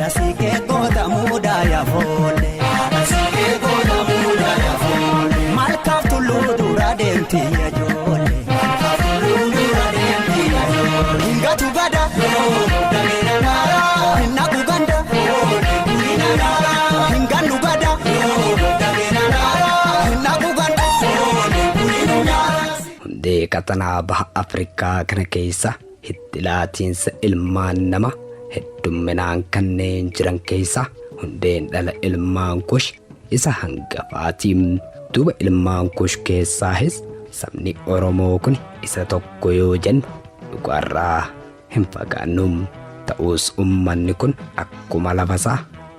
Dasike kota muda ya folle Dasike kota muda ya folle Malkaf tulu dura denti ya jolle Malkaf tulu dura denti ya jolle Inga tugada Dagena nara Inna kuganda Inna nara Inga nugada Dagena nara Inna kuganda Inna nara Hunde katana bah Afrika kana keessa hittilaatinsa ilmaan nama heddumminaan kanneen jiran keessa hundeen dhala ilmaan kush isa hangafaatiin duuba ilmaan kush keessaahis sabni Oromoo kun isa tokko yoo jennu dhugaarraa hin fagaannum ta'us ummanni kun akkuma lafasaa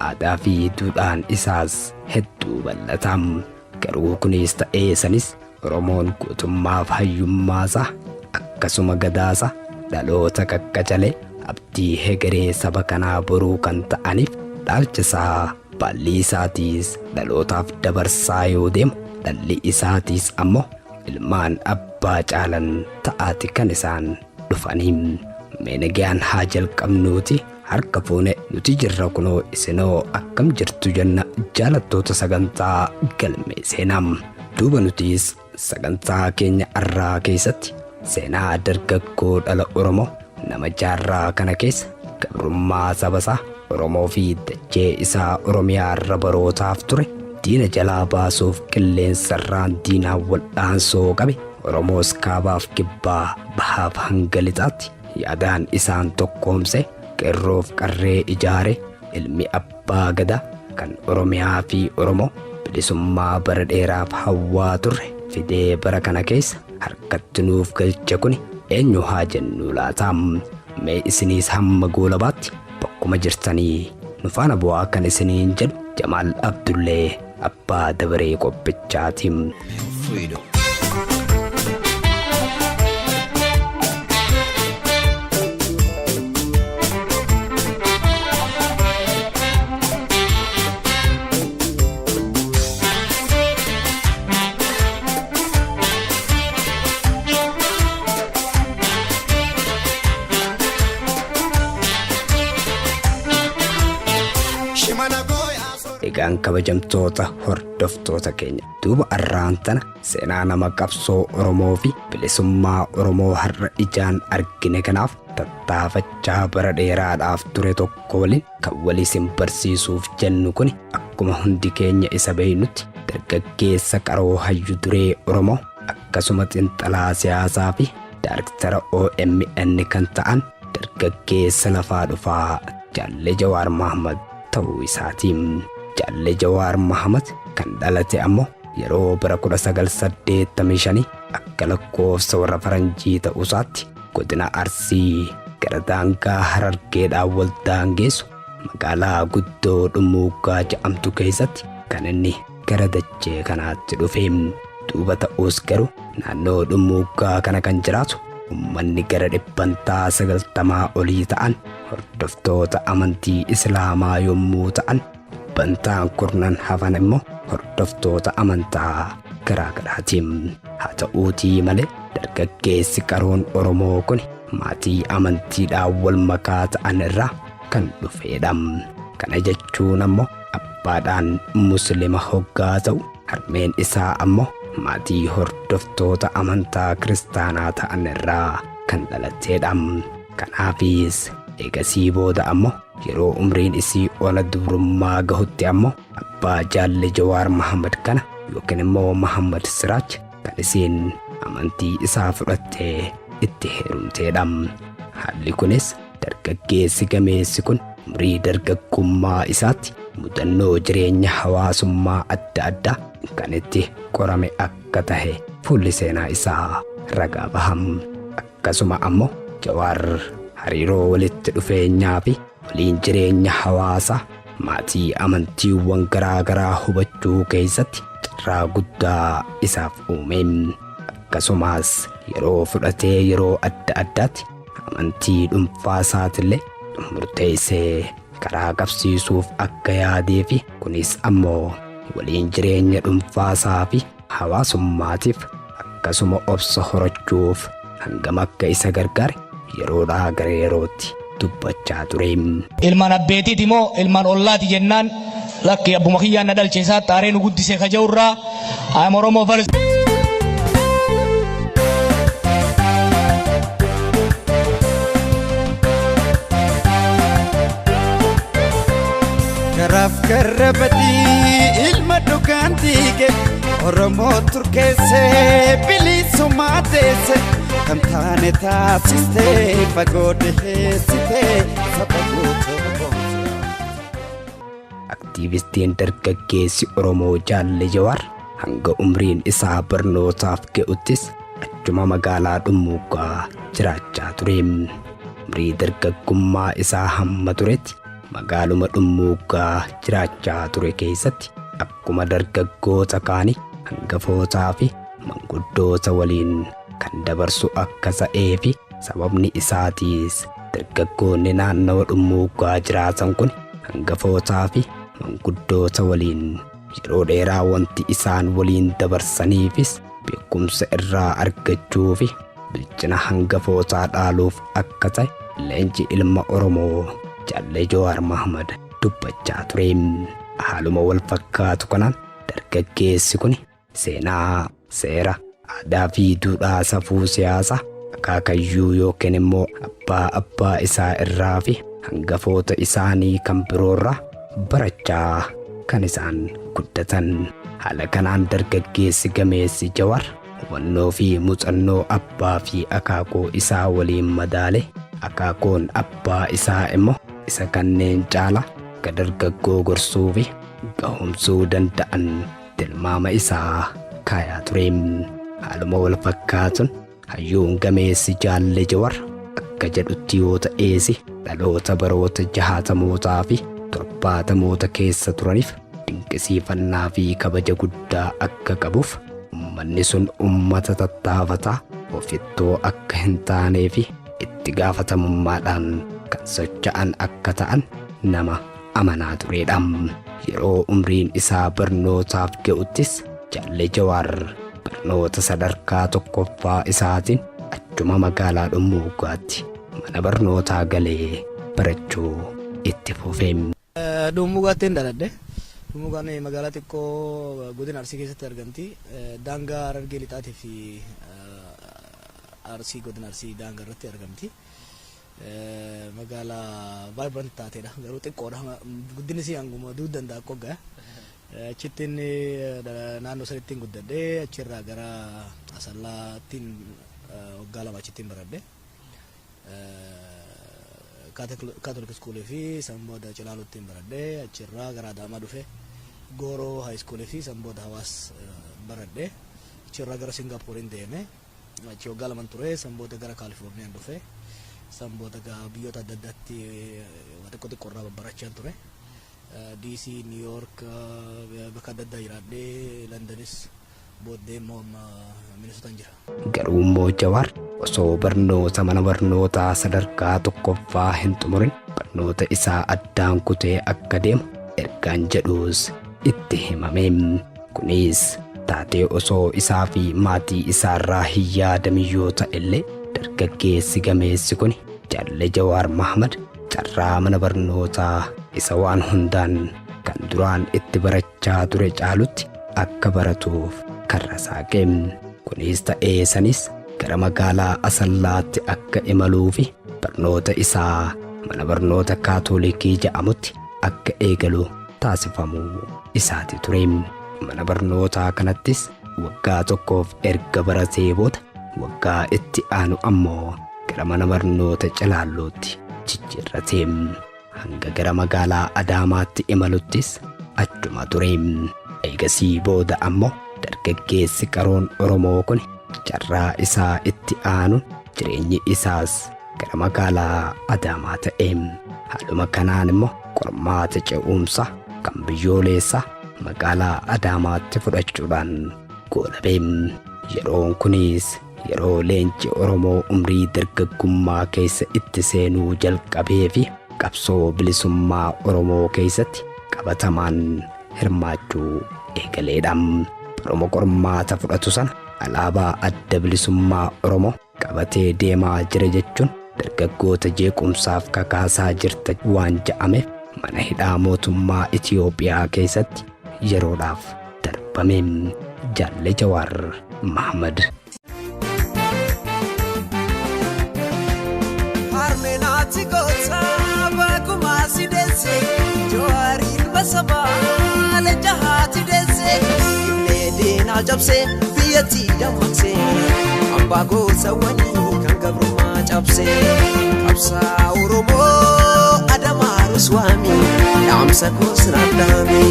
aadaa fi duudhaan isaas hedduu bal'atam garuu kunis ta'ee sanis Oromoon guutummaaf hayyummaasaa akkasuma gadaasaa dhaloota qaqqacalee abdii hegeree saba kanaa boruu kan ta'aniif dhaalchisaa baalli isaatiis dhalootaaf dabarsaa yoo deemu dhalli isaatiis ammoo ilmaan abbaa caalan ta'aati kan isaan dhufaniin meenegaan haa jalqabnuuti harka fuune nuti jirra kunoo isinoo akkam jirtu jenna jaalattoota sagantaa galmee seenaam duuba nutiis sagantaa keenya arraa keessatti seenaa dargaggoo dhala Oromoo nama jaarraa kana keessa gabrummaa sabasaa Oromoo fi dachee isaa Oromiyaa irra barootaaf ture diina jalaa baasuuf qilleensarraan diinaa waldhaansoo qabe Oromoos kaabaaf kibbaa bahaaf hanga lixaatti yaadaan isaan tokkoomse qeerroof qarree ijaare ilmi abbaa gadaa kan Oromiyaa fi Oromoo bilisummaa bara dheeraaf hawwaa turre fidee bara kana keessa harkatti nuuf galche kun eenyu haa jennu laatam mee isiniis hamma goolabaatti bakkuma jirtanii nu faana bu'aa kan isiniin jedhu Jamaal Abdullee abbaa dabaree qophichaatiin. Egaan kabajamtoota hordoftoota keenya duuba arraan tana seenaa nama qabsoo Oromoo fi bilisummaa Oromoo har'a ijaan argine kanaaf tattaafachaa bara dheeraadhaaf ture tokko waliin kan waliin barsiisuuf jennu kun akkuma hundi keenya isa beeynutti dargaggeessa qaroo hayyu duree Oromoo akkasuma xiinxalaa siyaasaa fi daayirektara OMN kan ta'an dargaggeessa lafaa dhufaa Jaalle Jawaar Mahammad ta'uu isaatiin. Jaalle Jawaar Mahammad kan dhalate ammoo yeroo bara 1985 akka lakkoofsa warra faranjii ta'uusaatti godina Arsii gara daangaa Harargeedhaan wal daangeessu magaalaa guddoo Dhummuuggaa jedhamtu keessatti kan inni gara dachee kanaatti dhufe duuba ta'us garuu naannoo Dhummuuggaa kana kan jiraatu ummanni gara 90 olii ta'an hordoftoota amantii Islaamaa yommuu ta'an bantaan kurnan hafan immoo hordoftoota amantaa garagaraatiin haa ta'uutii malee dargaggeessi qaroon Oromoo kun maatii amantiidhaan wal makaa ta'an irraa kan dhufeedha. Kana jechuun ammoo abbaadhaan Muslima hoggaa ta'u harmeen isaa ammoo maatii hordoftoota amantaa kiristaanaa ta'an irraa kan dhalateedha. Kanaafis eegasii booda ammoo yeroo umriin isii ona dubrummaa gahutti ammoo abbaa Jaalle Jawaar Mahammad kana yookiin immoo Mahammad Siraaj kan isiin amantii isaa fudhattee itti heerumteedha. Haalli kunis dargaggeessi gameessi kun umrii dargaggummaa isaatti mudannoo jireenya hawaasummaa adda addaa kan itti qorame akka tahe fuulli seenaa isaa ragaa baham. Akkasuma ammoo Jawaar hariiroo walitti dhufeenyaa fi waliin jireenya hawaasaa maatii amantiiwwan garaagaraa hubachuu keessatti carraa guddaa isaaf uume. Akkasumas yeroo fudhatee yeroo adda addaatti amantii dhuunfaa isaatillee murteessee karaa qabsiisuuf akka yaadee fi kunis ammoo waliin jireenya dhuunfaa isaa fi hawaasummaatiif akkasuma obsa horachuuf hangam akka isa gargaare yeroodhaa gara yerootti dubbachaa ture. Ilmaan abbeetiiti moo ilmaan ollaati jennaan lakki abbuma kiyyaan na dhalcheessaa taaree nu guddisee kaja'urraa I'm Oromoo first. Garaaf garabadii ilma dhugaantiige Oromoo turkeessee bilisummaa teesse kan taane taasistee fagoo dhiheessitee saba guutuu. Aktiivistiin dargaggeessi Oromoo Jaalle Jawaar hanga umriin isaa barnootaaf ga'uttis achuma magaalaa Dhummuugaa jiraachaa ture. Umrii dargaggummaa isaa hamma turetti magaaluma Dhummuugaa jiraachaa ture keessatti akkuma dargaggoota kaanii hangafootaa fi manguddoota waliin kan dabarsu akka ta'ee fi sababni isaatiis dargaggoonni naannawa Dhummuugaa jiraatan kun hangafootaa fi manguddoota waliin yeroo dheeraa wanti isaan waliin dabarsaniifis beekumsa irraa argachuu fi bilchina hangafootaa dhaaluuf akka ta'e leenci ilma Oromoo Jaalle Jawaar Mahmad dubbachaa ture. Haaluma wal fakkaatu kanaan dargaggeessi kun seenaa, seera, aadaa fi duudhaa safuu siyaasaa akaakayyuu yookiin immoo abbaa isaa irraa fi hangafoota isaanii kan biroorraa barachaa kan isaan guddatan. Haala kanaan dargaggeessi gameessi Jawaar hubannoo fi muuxannoo abbaa fi akaakoo isaa waliin madaale akaakoon abbaa isaa immoo isa kanneen caala akka dargaggoo gorsuu fi gahumsuu danda'an tilmaama isaa kaayaa ture. Haaluma wal fakkaatuun hayyuun gameessi Jaalle Jawaar akka jedhutti yoo ta'eesi dhaloota baroota 60mootaa fi 70moota keessa turaniif dinqisiifannaa fi kabaja guddaa akka qabuuf uummanni sun uummata tattaafataa ofittoo akka hin taanee fi itti gaafatamummaadhaan kan socho'an akka ta'an nama amanaa turedha. Yeroo umriin isaa barnootaaf ga'uttis Jaalle Jawaar barnoota sadarkaa tokkoffaa isaatiin achuma magaalaa Dhummuugaatti mana barnootaa galee barachuu itti fufe. Dhummuugaatti dhaladhe. Dhummuugaan magaalaa xiqqoo godina Arsii keessatti argamti. Daangaa Harargee Lixaatii fi Arsii godina Arsii daangaa irratti argamti. Magaalaa vibrant taatedha. Garuu xiqqoodha. Guddinni isii hanguma duuduu danda'a qoggaa. Achittiin naannoo sanitti guddadhee achirraa gara Asallaattiin waggaa lama achittiin baradhe. Catholic school fi Sambooda Cilaaluttiin baradhe. Achirraa gara Adaamaa dhufe Gooroo high school fi Sambooda Hawaas baradhe. Achirraa gara Singaappooriin deeme. Achi waggaa lama ture. Sambooda gara Kaalifoorniyaan dhufe. Sambooda biyyoota adda addaatti xiqqoo irraa barachaa ture. DC, New York, bakka adda addaa jiraadhee Londonis booddee immoo Minnesotaan jira. Garuu immoo Jawaar osoo barnoota mana barnootaa sadarkaa tokkoffaa hin xumurin barnoota isaa addaan kutee akka deemu ergaan jedhuus itti himame. Kunis taatee osoo isaa fi maatii isaarraa hin yaadamiyyoo ta'ellee dargaggeessi gameessi kun Jaalle Jawaar Mahmad carraa mana barnootaa isa waan hundaan kan duraan itti barachaa ture caalutti akka baratuuf karra saaqe. Kunis ta'ee sanis gara magaalaa Asallaatti akka imaluu fi barnoota isaa mana barnoota Kaatoolikii jedhamutti akka eegalu taasifamu isaati ture. Mana barnootaa kanattis waggaa tokkoof erga baratee booda waggaa itti aanu ammoo gara mana barnoota Calaalootti jijjiirrate. Hanga gara magaalaa Adaamaatti imaluttis achuma ture. Eegasii booda ammoo dargaggeessi qaroon Oromoo kun carraa isaa itti aanu jireenyi isaas gara magaalaa Adaamaa ta'e. Haaluma kanaan immoo qormaata ce'umsa kan biyyoolessaa magaalaa Adaamaatti fudhachuudhaan goolabe. Yeroon kunis yeroo leenci Oromoo umrii dargaggummaa keessa itti seenuu jalqabee fi qabsoo bilisummaa Oromoo keessatti qabatamaan hirmaachuu eegaleedha. Oromoo qormaata fudhatu sana alaabaa adda bilisummaa Oromoo qabatee deemaa jira jechuun dargaggoota jeequmsaaf kakaasaa jirta waan ja'ameef mana hidhaa mootummaa Itiyoophiyaa keessatti yeroodhaaf darbame. Jaalle Jawaar Mahmad. Harmeenaati goota bakkuma sideesse Jawaariin basabaa lejahaati deesse illee deenaa cabsee biyyattii dammaqsee abbaa gosa wanii kan gabrummaa cabsee qabsaa Oromoo Adamaa Ruswaami dhaamsa koosnaan dhaame.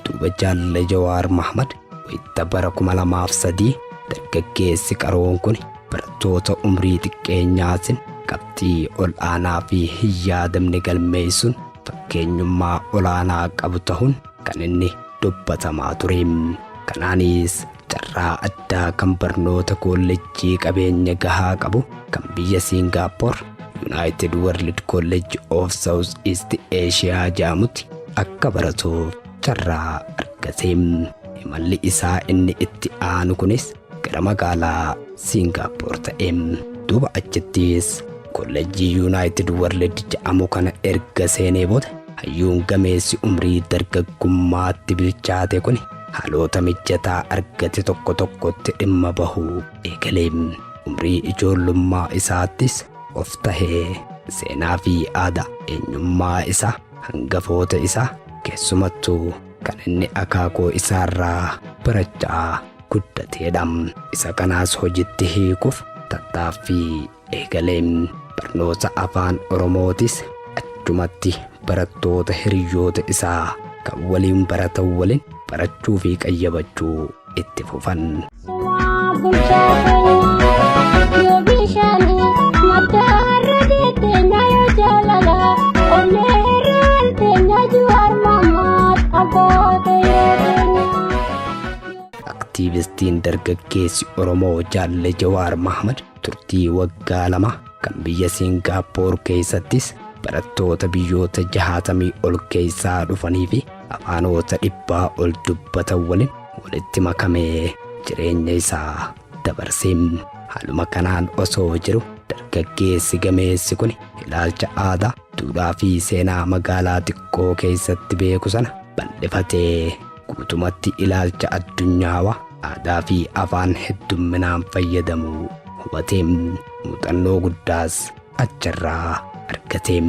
Duuba Jaalle Jawaar Mahmad wayita bara 2003 dargaggeessi qaroon kun barattoota umrii xiqqeenyaatiin qabxii ol aanaa fi hin yaadamne galmeessuun fakkeenyummaa olaanaa qabu ta'uun kan inni dubbatamaa ture. Kanaanis carraa addaa kan barnoota koolleejjii qabeenya gahaa qabu kan biyya Singaappoor United World College of South East Asia jedhamutti akka baratuuf carraa argate. Imalli isaa inni itti aanu kunis gara magaalaa Singaappoor ta'e. Duuba achittis kolleejjii United World jedhamu kana erga seenee booda hayyuun gameessi umrii dargaggummaatti bilchaate kun haalota mijataa argate tokko tokkotti dhimma bahuu eegale. Umrii ijoollummaa isaattis of tahee seenaa fi aadaa eenyummaa isaa hangafoota isaa keessumattuu kan inni akaakoo isaarraa barachaa guddateedha. Isa kanaas hojiitti hiikuuf tattaaffii eegale. Barnoota afaan Oromootis achumatti barattoota hiriyoota isaa kan waliin baratan waliin barachuu fi qayyabachuu itti fufan. Aktiivistiin dargaggeessi Oromoo Jaalle Jawaar Mahmad turtii waggaa 2 kan biyya Singaappoor keessattis barattoota biyyoota 60 ol keessaa dhufanii fi afaanota 100 ol dubbatan waliin walitti makamee jireenya isaa dabarsee. Haaluma kanaan osoo jiru dargaggeessi gameessi kun ilaalcha aadaa, duudhaa fi seenaa magaalaa xiqqoo keessatti beeku sana bal'ifatee guutumatti ilaalcha addunyaawaa aadaa fi afaan heddumminaan fayyadamuu hubatee muuxannoo guddaas achirraa argatee.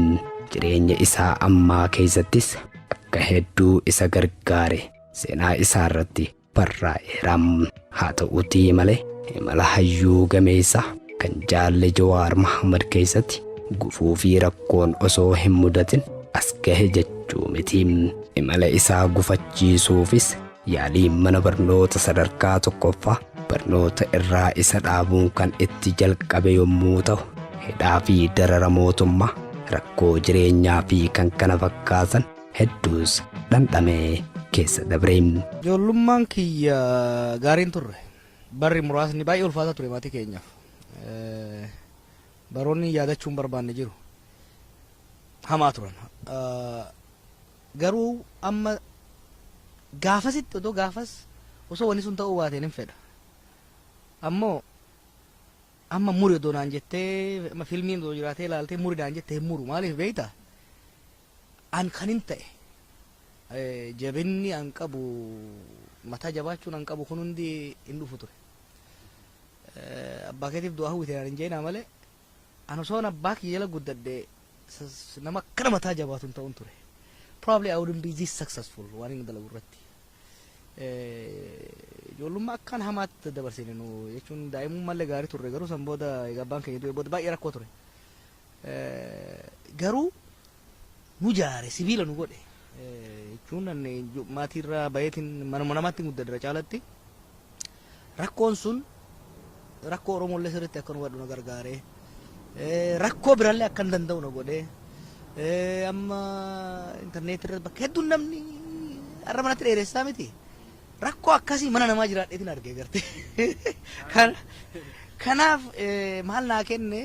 Jireenya isaa ammaa keessattis akka hedduu isa gargaare seenaa isaa irratti barraa'eera. Haa ta'uutii malee imala hayyuu gameessa kan Jaalle Jawaar Mahmad keessatti gufuu fi rakkoon osoo hin mudatin as gahe jechuu miti. Imala isaa gufachiisuufis yaaliin mana barnoota sadarkaa tokkoffaa barnoota irraa isa dhaabuun kan itti jalqabe yommuu ta'u, hidhaa fi darara mootummaa, rakkoo jireenyaa fi kan kana fakkaatan hedduus dhandhamee keessa dabre. Ijoollummaan kiyya gaariin turre. Barri muraasni baay'ee ulfaataa ture maatii keenyaaf. Baroonni yaadachuun barbaanne jiru. Hamaa turan. Garuu amma gaafasitti otoo gaafas osoo wanni sun ta'uu baateen hin fedha. Ammoo amma muri odoo naan jettee amma fiilmiin odoo jiraatee ilaaltee muri naan jettee hin muru maaliif beektaa? An kan hin ta'e jabinni an qabu mataa jabaachuun an qabu kun hundi hin dhufu ture. Abbaa keetiif du'aa hawwite naan hin jeenaa malee an osoon abbaa kiyya jala guddadhee nama akkana mataa jabaatu hin ta'uun ture. Probably I wouldn't be this successful waan inni dalagu irratti. Ijoollummaa akkaan hamaatti dabarsine nu jechuun daa'imummallee gaarii turre garuu san booda egaa abbaan keenya du'e booda baay'ee rakkoo ture. Garuu nu jaare sibiila nu godhe jechuun maatiirraa bayeetiin manuma namaatti guddadra caalatti rakkoon sun rakkoo Oromollee sirriitti akka nu godhu na gargaare rakkoo birallee akka hin danda'u na godhe amma interneet irratti bakka hedduun namni har'a manatti dheeressaa miti rakkoo akkasii mana namaa jiraadheetiin argee garte kanaaf maal naa kenne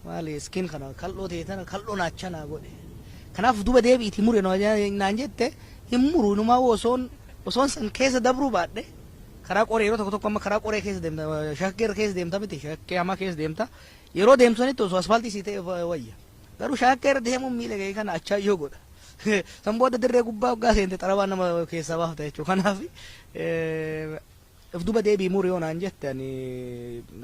maali skin kana kal'oo ta'e tana kal'oo naacha naa godhe kanaaf duba deebiitii mure naan jette hin muru numaa osoon san keessa dabruu baadhe karaa qoree yeroo tokko amma karaa qoree keessa deemta shakkii keessa deemta miti shakkii hamaa keessa deemta yeroo deemsanitti osoo asfaaltii siitee wayya garuu shakkii irra deemuun miila kee kana achaa yoo godha san booda dirree gubbaa waggaa seente xarabaa nama keessaa baafata jechuudha kanaaf duba deebii muru yoo naan jette ani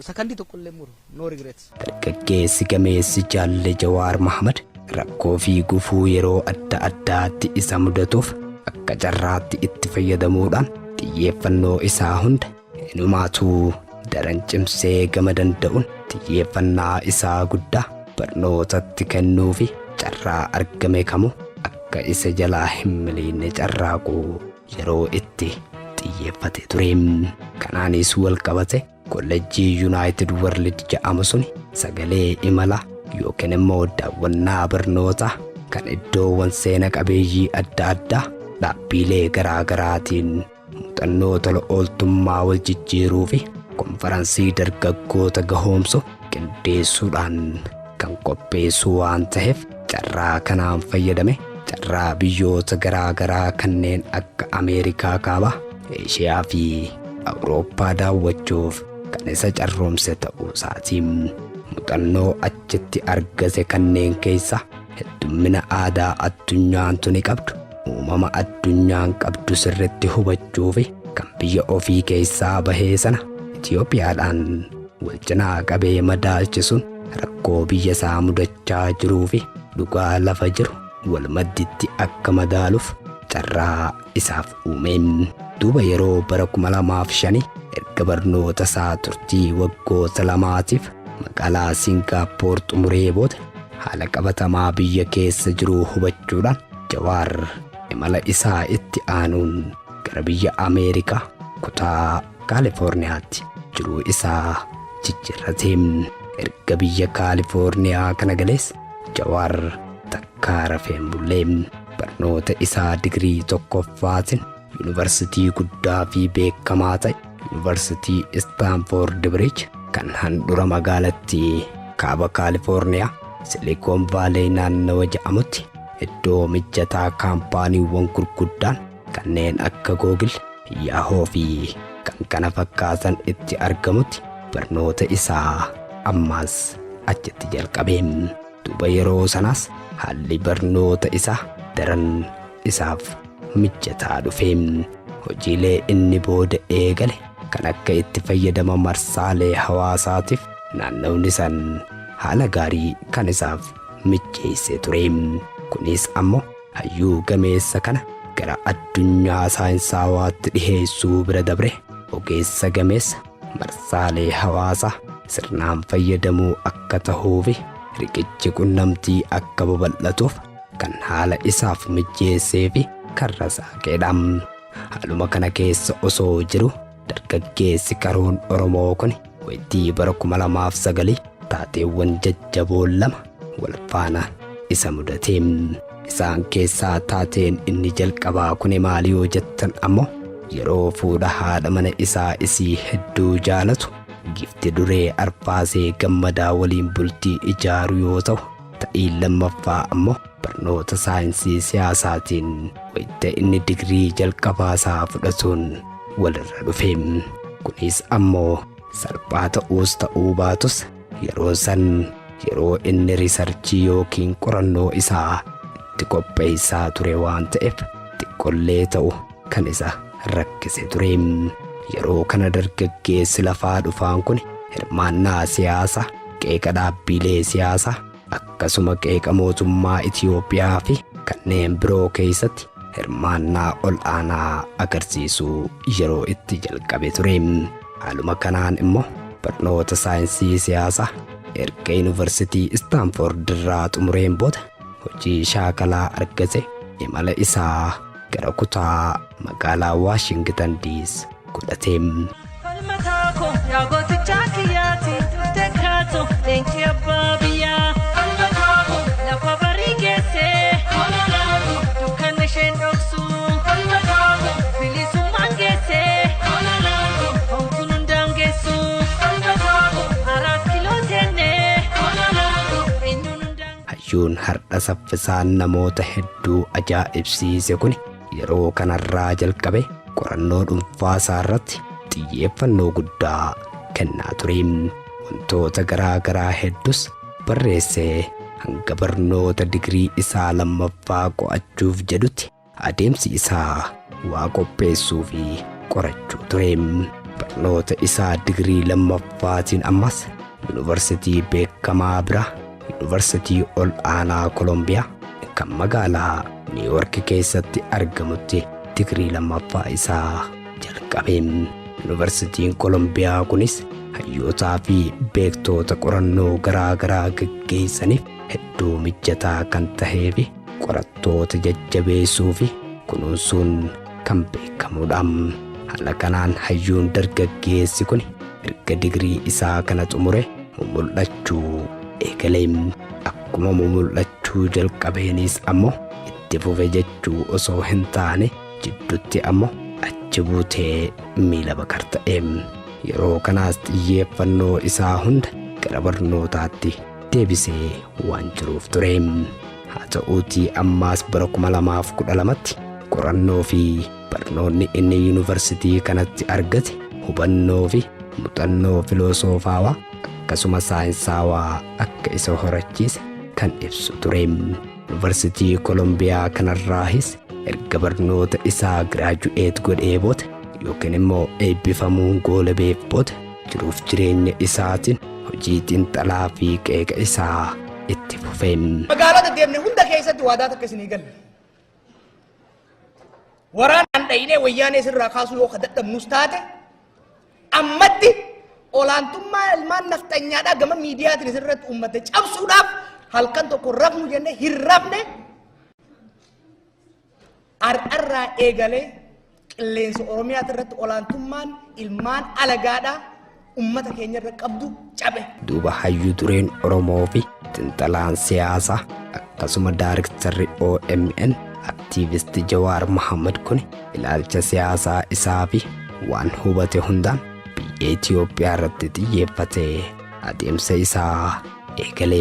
sakandii tokkollee muru no regrets. Dargaggeessi gameessi Jaalle Jawaar Mahamad rakkoo fi gufuu yeroo adda addaatti isa mudatuuf akka carraatti itti fayyadamuudhaan xiyyeeffannoo isaa hunda inumaatuu daran cimsee gama danda'uun xiyyeeffannaa isaa guddaa barnootatti kennuu fi carraa argame kamuu akka isa jalaa hin miliinne carraaquu yeroo itti xiyyeeffate ture. Kanaanis wal qabate kollejjii United World jedhamu suni sagalee imala yookiin immoo daawwannaa barnootaa kan iddoowwan seena qabeeyyii adda addaa dhaabbilee garaa garaatiin muuxannoo tola ooltummaa wal jijjiiruu fi konferansii dargaggoota gahoomsu qindeessuudhaan kan qopheessu waan ta'eef carraa kanaan fayyadame carraa biyyoota garaa garaa kanneen akka Ameerikaa kaabaa, Eeshiyaa fi Awurooppaa daawwachuuf kan isa carroomse ta'uu isaatiin muuxannoo achitti argate kanneen keessa heddummina aadaa addunyaan tuni qabdu uumama addunyaan qabdu sirritti hubachuu fi kan biyya ofii keessaa bahee sana Itoophiyaadhaan wal cinaa qabee madaalchisuun rakkoo biyya isaa mudachaa jiruu fi dhugaa lafa jiru wal madditti akka madaaluuf carraa isaaf uumeen. Duuba yeroo bara 2005 erga barnoota isaa turtii waggoota lamaatiif magaalaa Singaappoor xumuree booda haala qabatamaa biyya keessa jiru hubachuudhaan Jawaar imala isaa itti aanuun gara biyya Ameerikaa kutaa Kaalifoorniyaatti jiruu isaa jijjiirratee erga biyya Kaalifoorniyaa kana galees Jawaar takkaa rafeen bullee barnoota isaa digirii tokkoffaatiin yuunivarsiitii guddaa fi beekamaa ta'e yuunivarsiitii Istaanfoord Biriij kan handhuura magaalattii kaaba Kaalifoorniyaa Silikoon Vaalii naannawa jedhamutti iddoo mijataa kaampaaniiwwan gurguddaan kanneen akka Google, Yahoo fi kan kana fakkaatan itti argamutti barnoota isaa ammaas achitti jalqabee. Duuba yeroo sanaas haalli barnoota isaa daran isaaf mijataa dhufee hojiilee inni booda eegale kan akka itti fayyadama marsaalee hawaasaatiif naannawni san haala gaarii kan isaaf mijeessee ture. Kunis ammoo hayyuu gameessa kana gara addunyaa saayinsawaatti dhiheessuu bira dabre ogeessa gameessa marsaalee hawaasaa sirnaan fayyadamuu akka ta'uu fi riqichi qunnamtii akka babal'atuuf kan haala isaaf mijeessee fi karra saaqeedha. Haaluma kana keessa osoo jiru dargaggeessi Karoon Oromoo kun waytii bara 2009 taateewwan jajjaboon lama wal faana isa mudatee. Isaan keessaa taateen inni jalqabaa kun maali yoo jettan ammoo yeroo fuudha haadha mana isaa isii hedduu jaalatu Gifti Duree Arfaasee Gammadaa waliin bultii ijaaru yoo ta'u, ta'ii lammaffaa ammoo barnoota saayinsii siyaasaatiin wayita inni digirii jalqabaa isaa fudhatuun walirra dhufe. Kunis ammoo salphaa ta'uus ta'uu baatus yeroo san yeroo inni riisarchii yookiin qorannoo isaa itti qopheessaa ture waan ta'eef xiqqollee ta'u kan isa rakkise ture. Yeroo kana dargaggeessi lafaa dhufaan kun hirmaannaa siyaasaa, qeeqa dhaabbilee siyaasaa akkasuma qeeqa mootummaa Itiyoophiyaa fi kanneen biroo keessatti hirmaannaa ol aanaa agarsiisuu yeroo itti jalqabe ture. Haaluma kanaan immoo barnoota saayinsii siyaasaa erga yuunivarsiitii Istaanfoord irraa xumureen booda hojii shaakalaa argate imala isaa gara kutaa magaalaa Waashingtan DC godhatee. Falmataako yaa gootichaa kiyyaati turte kaatu leenci abbaa biyyaa. Falmataako lafa barii geessee dukkanni isheen dhoksu. Falmataako bilisummaan geessee homtuun hundaan geessu. Falmataako 4 kiloo teennee eenyuun hundaan. Hayyuun har'a saffisaan namoota hedduu ajaa'ibsiise kun yeroo kanarraa jalqabe qorannoo dhuunfaa isaa irratti xiyyeeffannoo guddaa kennaa ture. Wantoota garaa garaa hedduus barreessee hanga barnoota digirii isaa lammaffaa qo'achuuf jedhutti adeemsi isaa waa qopheessuu fi qorachuu ture. Barnoota isaa digirii lammaffaatiin ammas yuunivarsiitii beekamaa bira yuunivarsiitii ol aanaa Kolombiyaa kan magaalaa Niiwuork keessatti argamutti digirii lammaffaa isaa jalqabe. Yuunivarsiitiin Kolombiyaa kunis hayyootaa fi beektoota qorannoo garaa garaa gaggeessaniif hedduu mijataa kan tahee fi qorattoota jajjabeessuu fi kunuunsuun kan beekamudha. Haala kanaan hayyuun dargaggeessi kun erga digirii isaa kana xumure mul'achuu eegale. Akkuma mul'achuu jalqabeenis ammoo itti fufe jechuu osoo hin taane jidduutti ammoo achi buutee miila bakar ta'e. Yeroo kanaas xiyyeeffannoo isaa hunda gara barnootaatti deebisee waan jiruuf ture. Haa ta'uutii ammaas bara 2012tti qorannoo fi barnoonni inni yuunivarsiitii kanatti argate hubannoo fi muuxannoo filoosofaawaa akkasuma saayinsaawaa akka isa horachiise kan ibsu ture. Yuunivarsiitii Kolombiyaa kanarraahis erga barnoota isaa giraaju'eet godhee booda yookiin immoo eebbifamuun goolabeef booda jiruuf jireenya isaatiin hojii xiinxalaa fi qeeqa isaa itti fufe. Magaalota deemne hunda keessatti waadaa takka isinii galle. Waraanaan dhayinee wayyaanee sirraa kaasuu yoo dadhabnus taate ammatti olaantummaa ilmaan nafxanyaadhaa gama miidiyaatiin isirratti uummata cabsuudhaaf halkan tokko rafnu jennee hin rafne ar'arraa eegalee qilleensa Oromiyaa irratti olaantummaan ilmaan alagaadhaa ummata keenya irra qabdu cabe. Duuba hayyuu dureen Oromoo fi xiinxalaan siyaasaa akkasuma daarektarri OMN aktiivisti Jawaar Mohaammed kun ilaalcha siyaasaa isaa fi waan hubate hundaan biyya Itoophiyaa irratti xiyyeeffatee adeemsa isaa eegale.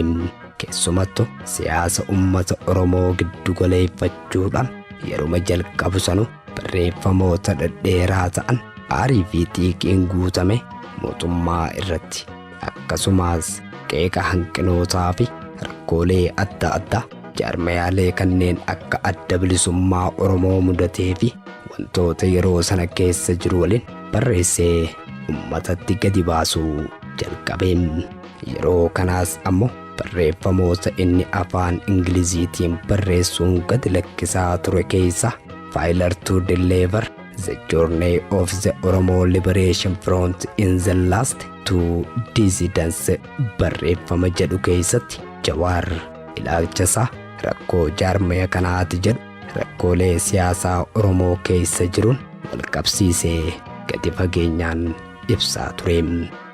Keessumattuu siyaasa ummata Oromoo giddu galeeffachuudhaan yeroo jalqabu sanu barreeffamoota dhedheeraa ta'an aarii fi xiiqiin guutame mootummaa irratti akkasumas qeeqa hanqinootaa fi rakkoolee adda addaa jaarmayaalee kanneen akka adda bilisummaa Oromoo mudatee fi wantoota yeroo sana keessa jiru waliin barreessee ummatatti gadi baasuu jalqabe. Yeroo kanaas ammoo barreeffamoota inni afaan Ingiliziitiin barreessuun gadi lakkisaa ture keessa Failure to Deliver the Journey of the Oromo Liberation Front in the Last Two Dissidents barreeffama jedhu keessatti Jawaar ilaalchasaa rakkoo jaarmaya kanaati jedhu rakkoolee siyaasaa Oromoo keessa jiruun walqabsiisee gadi fageenyaan ibsaa ture.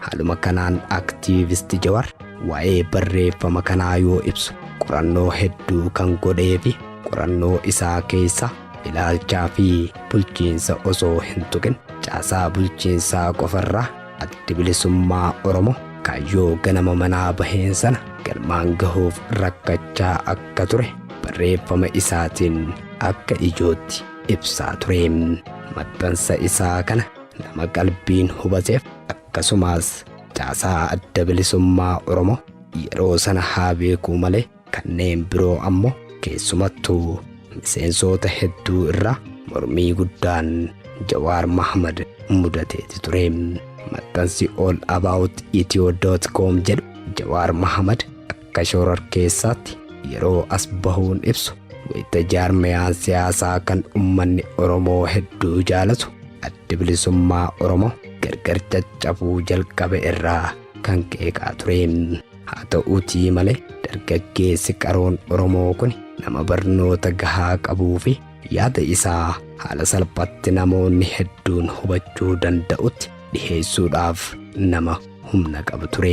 Haaluma kanaan aktiivisti Jawaar waa'ee barreeffama kanaa yoo ibsu qorannoo hedduu kan godhee fi qorannoo isaa keessa ilaalchaa fi bulchiinsa osoo hin tuqin caasaa bulchiinsaa qofarraa adda bilisummaa Oromoo kaayyoo ganama manaa baheen sana galmaan gahuuf rakkachaa akka ture barreeffama isaatiin akka ijootti ibsaa ture. Maxxansa isaa kana nama qalbiin hubateef akkasumas caasaa adda bilisummaa Oromoo yeroo sana haa beekuu malee kanneen biroo ammoo keessumattuu miseensota hedduu irraa mormii guddaan Jawaar Mohaammed mudateeti ture. Maxxansi all about etio.com jedhu Jawaar Mohaammed akka shororkeessaatti yeroo as bahuun ibsu wayita jaarmayaan siyaasaa kan ummanni Oromoo hedduu jaalatu adda bilisummaa Oromoo gargar caccabuu jalqabe irraa kan qeeqaa ture. Haa ta'uutii malee dargaggeessi qaroon Oromoo kun nama barnoota gahaa qabuu fi yaada isaa haala salphaatti namoonni hedduun hubachuu danda'utti dhiheessuudhaaf nama humna qabu ture.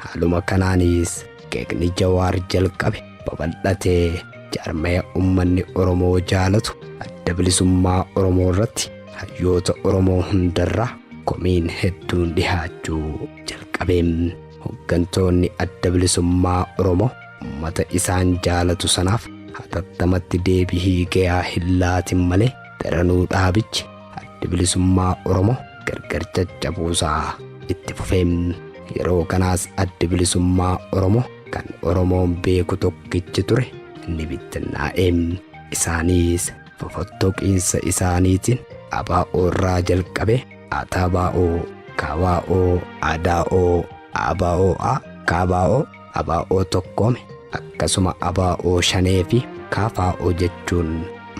Haaluma kanaanis qeeqni Jawaar jalqabe babal'atee jaarmaya ummanni Oromoo jaalatu adda bilisummaa Oromoo irratti hayyoota Oromoo hundarraa komiin hedduun dhihaachuu jalqabe. Hooggantoonni adda bilisummaa Oromoo ummata isaan jaalatu sanaaf hatattamatti deebii gahaa hin laatin malee daranuu dhaabichi adda bilisummaa Oromoo gargar caccabuusaa itti fufeem. Yeroo kanaas addi bilisummaa Oromoo kan Oromoon beeku tokkichi ture ni bittinnaa'eem. Isaanis fofottoqiinsa isaaniitiin ABO irraa jalqabe ATBO, KBO, ADO, ABOA, KBO, ABO tokkoome akkasuma ABO shanee fi KFO jechuun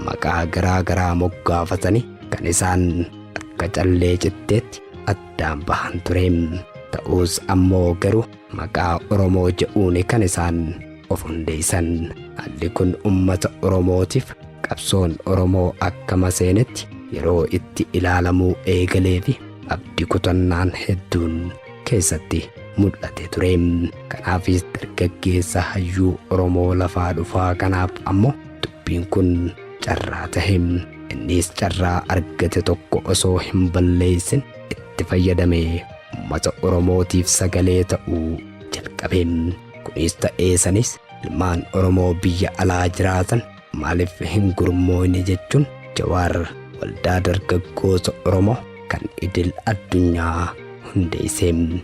maqaa garaa garaa moggaafatanii kan isaan akka callee citteetti addaan bahan tureem. Ta'us ammoo garuu maqaa Oromoo jedhuun kan isaan of hundeessan. Haalli kun uummata Oromootiif qabsoon Oromoo akka maseenetti yeroo itti ilaalamuu eegalee fi abdii kutannaan hedduun keessatti mul'ate tureem. Kanaafis dargaggeessa hayyuu Oromoo lafaa dhufaa kanaaf ammoo dubbiin kun carraa taheem. Innis carraa argate tokko osoo hin balleessin itti fayyadamee uummata Oromootiif sagalee ta'uu jalqabeem. Kunis ta'eesanis ilmaan Oromoo biyya alaa jiraatan maaliif hin gurmoofne jechuun Jawaar waldaa dargaggoota Oromoo kan idil addunyaa hundeesseem.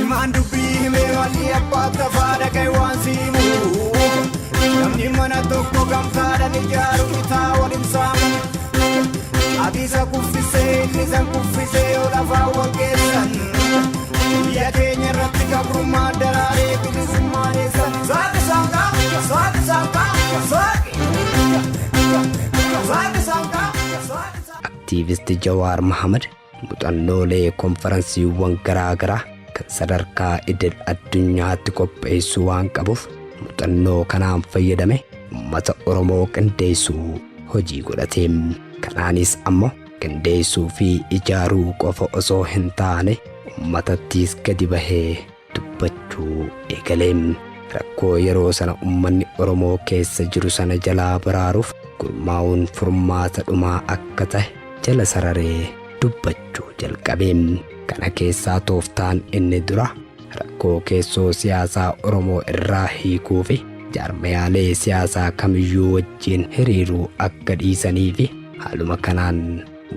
Imaan dubbii himee walii abbaa tafaa dhaga'e waan siimu. Namni mana tokko gamtaadhaan ijaaru bitaa waliin saamu. Abisa kuffisee inni san kuffisee yoo lafaa wal geessan. Biyya keenya irratti gabrummaa daraaree bilisummaan eessan. Saaqi saaqaa, saaqi saaqaa, saaqi. Saaqi saaqaa, saaqi saaqaa. Aktiivisti Jawaar Mohaammed muuxannoolee konferansiiwwan garaa garaa kan sadarkaa idil addunyaatti qopheessuu waan qabuuf muuxannoo kanaan fayyadame uummata Oromoo qindeessuu hojii godhateem. Kanaanis ammoo qindeessuu fi ijaaruu qofa osoo hin taane uummatattis gadi bahee dubbachuu eegaleem. Rakkoo yeroo sana uummanni Oromoo keessa jiru sana jalaa baraaruuf gurmaa'uun furmaata dhumaa akka ta'e jala sararee dubbachuu jalqabeem. Kana keessaa tooftaan inni dura rakkoo keessoo siyaasaa Oromoo irraa hiikuu fi jaarmayaalee siyaasaa kamiyyuu wajjin hiriiruu akka dhiisanii fi haaluma kanaan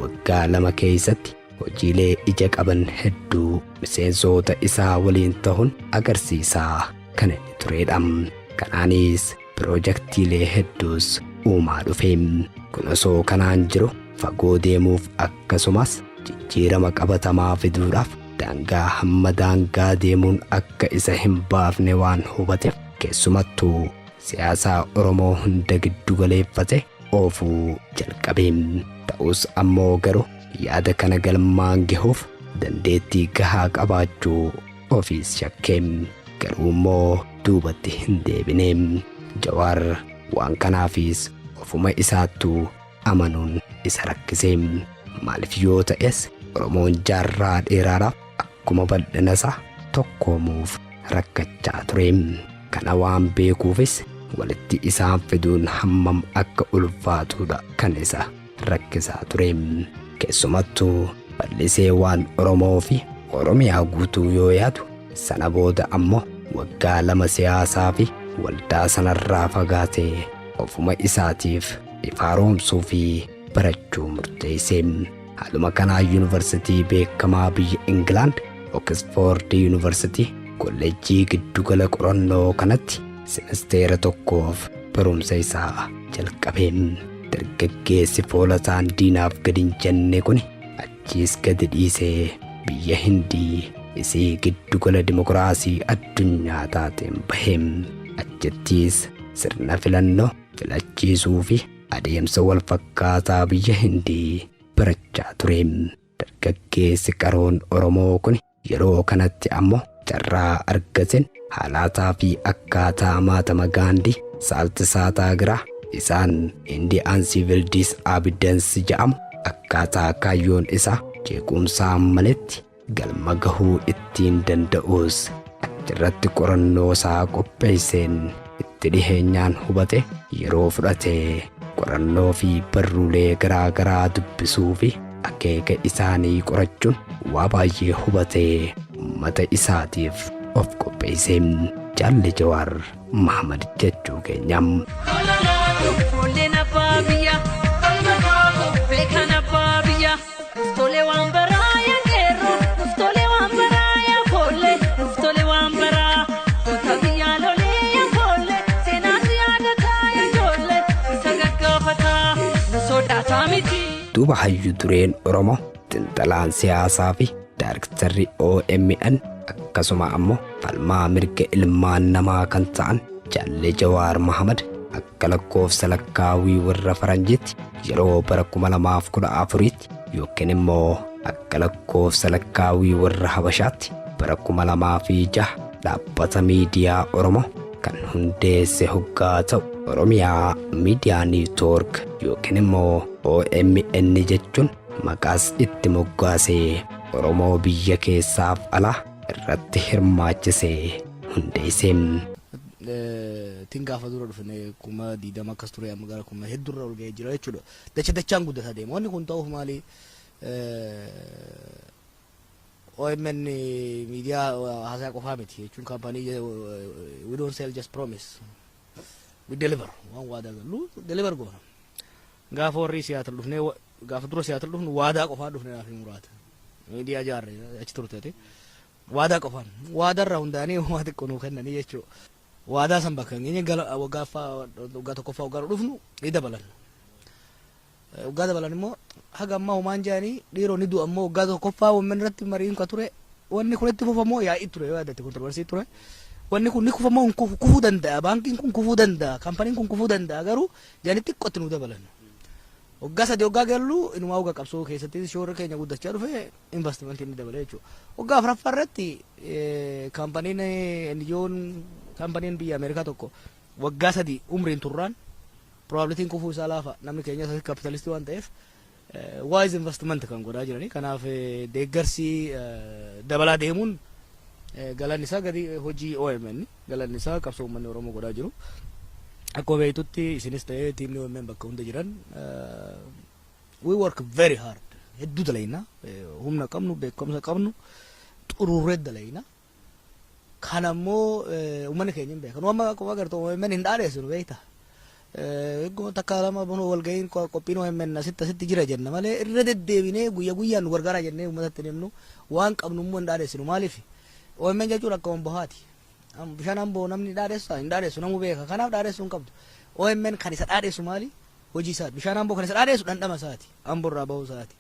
waggaa 2 keessatti hojiilee ija qaban hedduu miseensota isaa waliin ta'uun agarsiisaa kan inni turedha. Kanaanis piroojaktiilee hedduus uumaa dhufeem. Kun osoo kanaan jiru fagoo deemuuf akkasumas jijjiirama qabatamaa fiduudhaaf daangaa hamma daangaa deemuun akka isa hin baafne waan hubateef keessumattuu siyaasaa Oromoo hunda giddu galeeffate oofuu jalqabeem. Ta'us ammoo garuu yaada kana galmaan gahuuf dandeettii gahaa qabaachuu ofiis shakkeem. Garuu immoo duubatti hin deebineem. Jawaar waan kanaafis ofuma isaattuu amanuun isa rakkiseem. Maaliif yoo ta'es Oromoon jaarraa dheeraadhaaf akkuma bal'inasaa tokkoomuuf rakkachaa tureem. Kana waan beekuufis walitti isaan fiduun hammam akka ulfaatudha kan isa rakkisaa tureem. Keessumattuu bal'isee waan Oromoo fi Oromiyaa guutuu yoo yaadu sana booda ammoo waggaa 2 siyaasaa fi waldaa sanarraa fagaatee ofuma isaatiif ifaaromsuu fi barachuu murteesseem. Haaluma kanaa yuunivarsitii beekamaa biyya Ingilaand Oxford University kolleejjii giddugala qorannoo kanatti semesteera tokkoof barumsa isaa jalqabeem. Dargaggeessi foolataan diinaaf gadi hin jenne kun achiis gadi dhiisee biyya Hindii isii giddugala dimokiraasii addunyaa taateen baheem. Achittis sirna filannoo filachiisuu fi adeemsa wal fakkaataa biyya Hindii barachaa tureem. Dargaggeessi qaroon Oromoo kun yeroo kanatti ammoo carraa argateen haalaataa fi akkaataa maatama Gaandii Saaltisaa Taagiraa isaan Indian Civil Disobedience jedhamu akkaataa kaayyoon isaa jeequmsaan maletti galma gahuu ittiin danda'us achirratti qorannoo isaa qopheesseen itti dhiheenyaan hubate yeroo fudhatee qorannoo fi barruulee garaa garaa dubbisuu fi akeeka isaanii qorachuun waa baay'ee hubatee uummata isaatiif of qopheesseem. Jaalli Jawaar Mohaammed jechuu keenyam. laatu foolleen abbaa biyya falma kaako beekan abbaa biyya nuftole waan baraa yaa qeerroo nuftole waan baraa yaa foollee nuftole waan baraa kuta biyyaa lolee yaa foollee seenaatu yaadataa yaa ijoollee isa gaggaafataa nu sodaataa miti. Duuba hayyuu dureen Oromoo xiinxalaan siyaasaa fi daarektarri OMN akkasuma ammoo falmaa mirga ilmaan namaa kan ta'an Jaalle Jawaar Mahamad akka lakkoofsa lakkaawii warra faranjiitti yeroo bara 2014tti yookiin immoo akka lakkoofsa lakkaawii warra habashaatti bara 2006 dhaabbata miidiyaa Oromoo kan hundeesse hoggaa ta'u Oromiyaa Miidiyaa Niitoork yookiin immoo OMN jechuun maqaas itti moggaasee Oromoo biyya keessaaf alaa irratti hirmaachisee hundeessee. Tingaafa dura dhufne kuma diidama akkas ture amma gara kuma heddurra ol ga'ee jira jechuudha. Dachaan guddataa deema. Wanni kun ta'uuf maali OMN miidiyaa haasaa qofaa miti jechuun kaampaanii we don't sell just promise we deliver waan waadaa gallu deliver goona. Gaafa warri Siyaatil dhufne gaafa dura Siyaatil dhufne waadaa qofaa dhufne naaf muraata. Miidiyaa jaarre achi turte waadaa qofaan waadarra hundaanii waa xiqqoo nuu kennanii jechuudha. Waadaa san bakka ngeenya waggaa tokkoffaa waggaa dhufnu ni dabalan. Waggaa dabalan immoo haga ammaa homaan jaanii dhiironni du'a ammoo waggaa tokkoffaa wamman irratti mariin ka ture wanni kun itti fufamoo yaa'ii ture yaadatti kontroversii ture. Wanni kun ni kufamoo kufuu danda'a baankiin kun kufuu danda'a kaampaniin kun kufuu danda'a garuu jaanii xiqqootti nu dabalan. Waggaa sadii waggaa gallu inumaa waggaa qabsoo keessatti shoora keenya guddachaa dhufe investimentiin ni dabala jechuudha. Waggaa afuraffaa irratti kaampaniin NGO'n kaampaniin biyya Ameerikaa tokko waggaa sadii umriin turraan probabilitiin kufuu isaa laafa namni keenya kapitalistii waan ta'eef wise investment kan godhaa jiranii kanaaf deeggarsi dabalaa deemuun galanni isaa gadi hojii OMN galanni isaa qabsoo uummanni Oromoo godhaa jiru. Akkuma beektutti isinis ta'ee tiimni OMN bakka hunda jiran we work very hard hedduu dalayna humna qabnu beekumsa qabnu xururree dalayna kan ammoo uummanni keenya hin beekan amma akkuma agartu OMN hin dhaadheessinu beekta eeguma takka lama bunoo walga'iin qophiin OMN asitti jira jenna malee irra deddeebinee guyyaa guyyaan nu gargaara jennee uummatatti himnu waan qabnu immoo hin dhaadheessinu maaliif OMN jechuun akkuma bahaati. Bishaan amboo namni dhaadheessaa hin dhaadheessu namuu beeka kanaaf dhaadheessuu hin qabdu. OMN kan isa dhaadheessu maali hojii isaati bishaan amboo kan isa dhaadheessu dhandhama isaati amboo irraa bahuu isaati.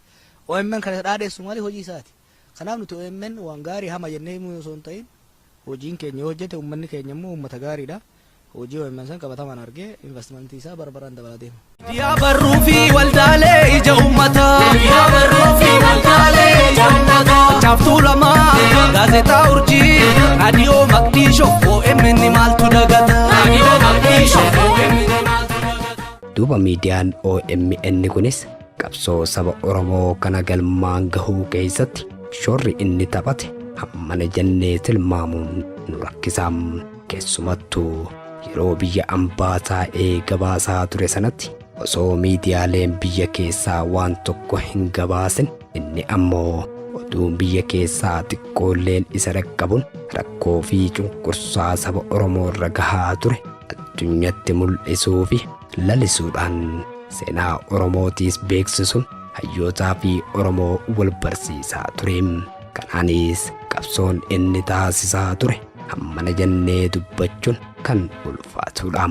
OMN kan isa dhaadheessu maali hojii isaati. Kanaaf nuti OMN waan gaarii hama jennee himuu osoo hin ta'in hojiin keenya hojjete uummanni keenya immoo uummata gaariidha. Hojii OMN san qabatamaan argee investimentii isaa barbaraan dabalaa deema. Yaa barruu fi waldaalee ija uummataa. Yaa barruu fi waldaalee ija uummataa. Chaaftuu lamaa gaazexaa urjii raadiyoo maqdishoo OMN maaltu dagata. Raadiyoo maqdishoo OMN maaltu dagata. Duuba miidiyaan OMN kunis qabsoo saba Oromoo kana galmaan gahuu keessatti shoorri inni taphate hammana jennee tilmaamuun nu rakkisaam keessumattuu yeroo biyya ambaa taa'ee gabaasaa ture sanatti osoo miidiyaaleen biyya keessaa waan tokko hin gabaasin inni ammoo oduun biyya keessaa xiqqoolleen isa dhaqqabuun rakkoo fi cunqursaa saba Oromoo irra gahaa ture addunyatti mul'isuu fi lalisuudhaan seenaa Oromootiis beeksisuun hayyootaa fi Oromoo wal barsiisaa ture. Kanaanis qabsoon inni taasisaa ture hammana jennee dubbachuun kan ulfaatudha.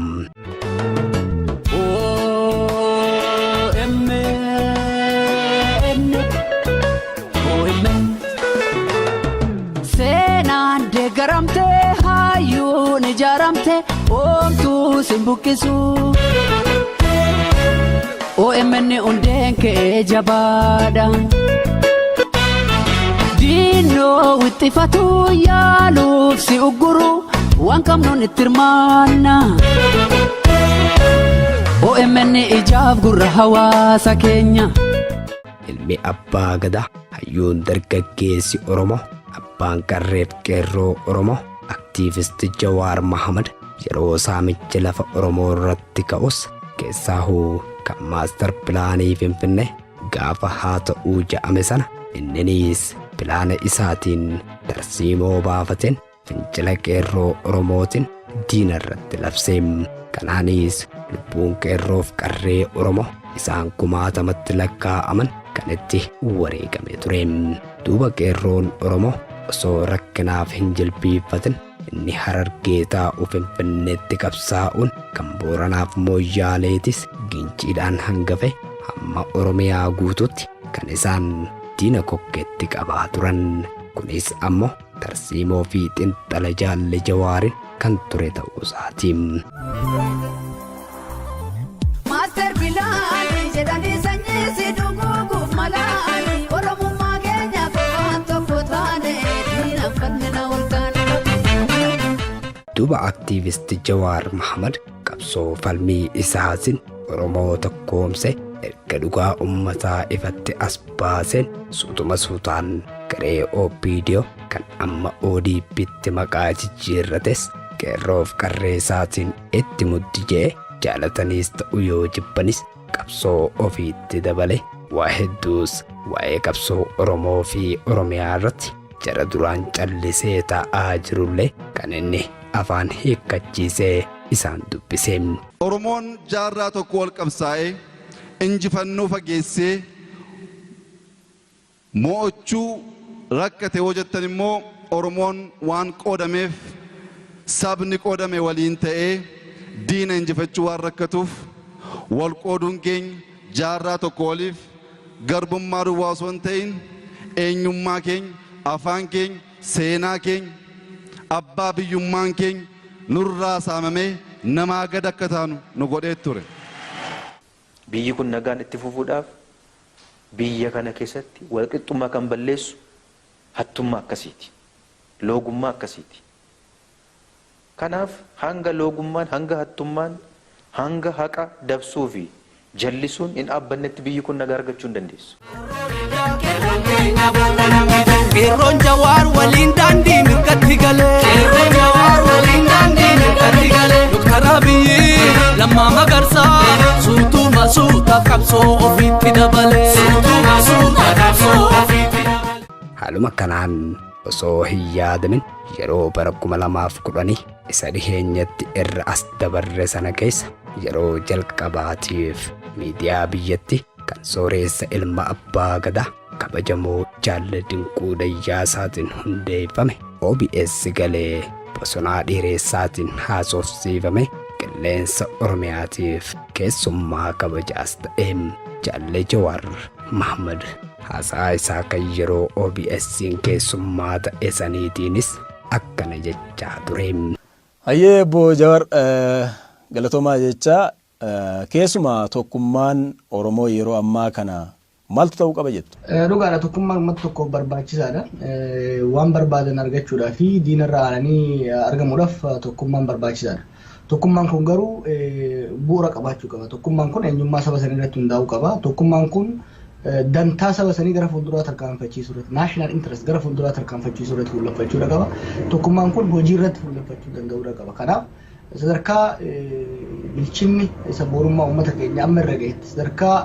Seenaan deeggaramtee hayyuun ijaaramtee oomtuu simbukkisu. OMN hundeen kee jabaadha. Diinoo wixxifatu yaaluuf si ugguru waan qabnuun itti hirmaanna. OMN ijaaf gurra hawaasa keenya. Ilmi abbaa gadaa hayyuun dargaggeessi Oromoo abbaan qarreef qeerroo Oromoo aktiivisti Jawaar Mahamad yeroo saamicha lafa Oromoo irratti ka'us keessaahuu kan maastar pilaanii Finfinnee gaafa haa ta'uu ja'ame sana inninis pilaana isaatiin tarsiimoo baafateen fincila qeerroo Oromootiin diina irratti labseem. Kanaanis lubbuun qeerroof qarree Oromoo isaan kumaatamatti lakkaa'aman kan itti wareegame tureem. Duuba qeerroon Oromoo osoo rakkinaaf hin jilbiiffatin inni Harargee taa'u Finfinneetti qabsaa'uun kan Booranaaf Mooyyaaleetis ginciidhaan hangafe hamma Oromiyaa guutuutti kan isaan diina kokkeetti qabaa turan. Kunis ammoo tarsiimoo fi xinxala Jaalle Jawaarin kan ture ta'uu isaatiin. Master Bilal jedhanii sanyii si dhuguuf malaani Oromummaa keenya waan tokko taane diina fannina olkaane. Duuba aktiivisti Jawaar Mahammad qabsoo falmii isaatiin Oromoo tokkoomse erga dhugaa ummataa ifatti as baaseen suutuma suutaan garee OPDO kan amma ODP'tti maqaa jijjiirrates qeerroof qarree isaatiin itti muddi jee jaalataniis ta'u yoo jibbanis qabsoo ofiitti dabale waa hedduus waa'ee qabsoo Oromoo fi Oromiyaa irratti jara duraan callisee taa'aa jirullee kan inni afaan hiikkachiisee isaan dubbiseem. Oromoon jaarraa tokko wal qabsaa'ee injifannoo fageessee mo'achuu rakkate yoo jettan immoo Oromoon waan qoodameef sabni qoodame waliin ta'ee diina injifachuu waan rakkatuuf wal qooduun keenya jaarraa tokko waliif garbummaa duwwaa osoo hin ta'in eenyummaa keenya afaan keenya seenaa keenya abbaa biyyummaan keenya nurraa saamamee namaa gad akka taanu nu godhee ture. Biyyi kun nagaan itti fufuudhaaf biyya kana keessatti walqixxummaa kan balleessu hattummaa akkasiiti. Loogummaa akkasiiti. Kanaaf hanga loogummaan, hanga hattummaan, hanga haqa dabsuu fi jallisuun hin dhaabbannetti biyyi kun nagaa argachuu hin dandeessu. Qeerroon Jawaar waliin daandii mirgatti galee. Qeerroon Jawaar waliin daandii mirgatti galee. Dr. Abiyyi Lammaa Magarsaa suutuma suuta qabsoo ofiitti dabalee. Suutuma suuta qabsoo ofiitti dabalee. Haaluma kanaan osoo hin yaadamin yeroo bara 2010 isa dhiheenyatti irra as dabarre sana keessa yeroo jalqabaatiif miidiyaa biyyatti kan sooreessa ilma abbaa gadaa kabajamoo Jaalle Dinquu Dayyaasaatiin hundeeffame OBS galee bosonaa dhiireessaatiin haasofsiifame qilleensa Oromiyaatiif keessummaa kabajaas ta'eem Jaalle Jawaar Mahammad haasaa isaa kan yeroo OBS'n keessummaa ta'e saniitiinis akkana jechaa tureem. Hayyee Obbo Jawaar galatoomaa jechaa keessumaa tokkummaan Oromoo yeroo ammaa kana maaltu ta'uu qaba jettu? Dhugaadha tokkummaan uummata tokkoof barbaachisaadha. Waan barbaadan argachuudhaaf fi diinarraa aananii argamuudhaaf tokkummaan barbaachisaadha. Tokkummaan kun garuu bu'uura qabaachuu qaba. Tokkummaan kun eenyummaa saba sanii irratti hundaa'uu qaba. Tokkummaan kun dantaa saba sanii gara fuulduraa tarkaanfachiisuu irratti naashinaal intarest gara fuulduraa tarkaanfachiisuu irratti fuulleffachuudha qaba. Tokkummaan kun hojii irratti fuulleffachuu danda'uudha qaba. Kanaaf sadarkaa bilchinni isa boorummaa uummata keenya amma irra gahetti sadarkaa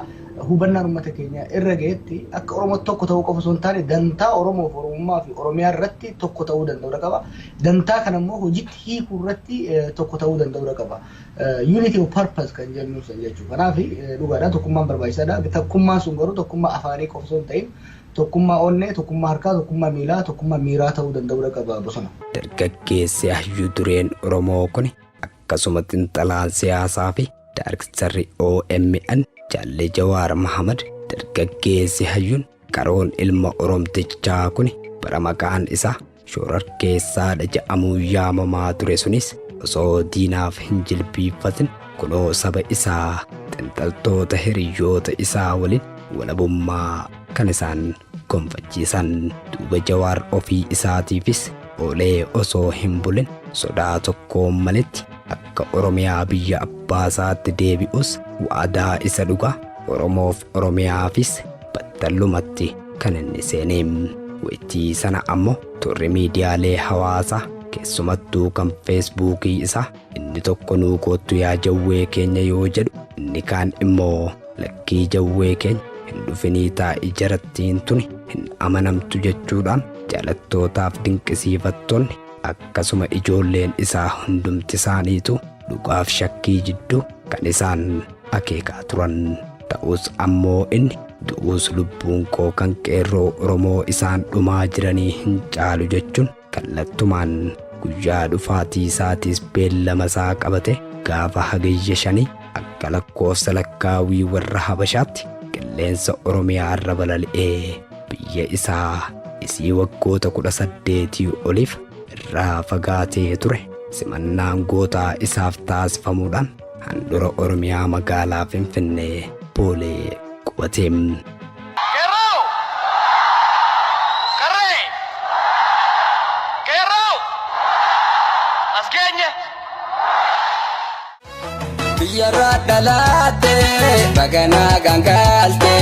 hubannaan uummata keenya irra gahetti akka Oromoo tokko ta'uu qofa osoo hin taane dantaa Oromoof Oromummaa fi Oromiyaa irratti tokko ta'uu danda'uudha qaba. Dantaa kana immoo hojiitti hiikuu irratti tokko ta'uu danda'uudha qaba. Unity of purpose kan jennu san jechuudha. Kanaaf dhugaadha tokkummaan barbaachisaadha. Tokkummaan sun garuu tokkummaa afaanii qofa osoo hin ta'in tokkummaa onnee, tokkummaa harkaa, tokkummaa miilaa, tokkummaa miiraa ta'uu danda'uudha qaba bosona. Dargaggeessi hayyuu dureen Oromoo kun akkasuma xiinxalaan siyaasaa fi daarektarri OMN Jaalle Jawaar Mahammad dargaggeessi hayyuun karoon ilma Oromtichaa kun bara maqaan isaa shororkeessaadha jedhamuu yaamamaa ture sunis osoo diinaaf hin jilbiiffatin kunoo saba isaa xiinxaltoota hiriyoota isaa waliin walabummaa kan isaan gonfachiisan. Duuba Jawaar ofii isaatiifis oolee osoo hin bulin sodaa tokkoon maletti akka Oromiyaa biyya abbaa isaatti deebi'us waadaa isa dhugaa Oromoof Oromiyaafis battalumatti kan inni seeneem. Waytii sana ammoo turri miidiyaalee hawaasaa keessumattuu kan feesbuukii isaa inni tokko nuu koottu yaa jawwee keenya yoo jedhu inni kaan immoo lakkii jawwee keenya hin dhufinii taa'ii jarattiin tuni hin amanamtu jechuudhaan jaalattootaaf dinqisiifattoonni akkasuma ijoolleen isaa hundumti isaaniitu dhugaaf shakkii jidduu kan isaan akeekaa turan. Ta'us ammoo inni du'uus lubbuun koo kan qeerroo Oromoo isaan dhumaa jiranii hin caalu jechuun kallattumaan guyyaa dhufaatii isaatiis beellama isaa qabate gaafa hagayya 5 akka lakkoofsa lakkaawii warra Habashaatti qilleensa Oromiyaa irra balali'ee biyya isaa isii waggoota 18 oliif irraa fagaatee ture simannaan gootaa isaaf taasifamuudhaan handhuura Oromiyaa magaalaa Finfinnee Boolee qubateem. Biyyarra dhalaate baganaa gangaalte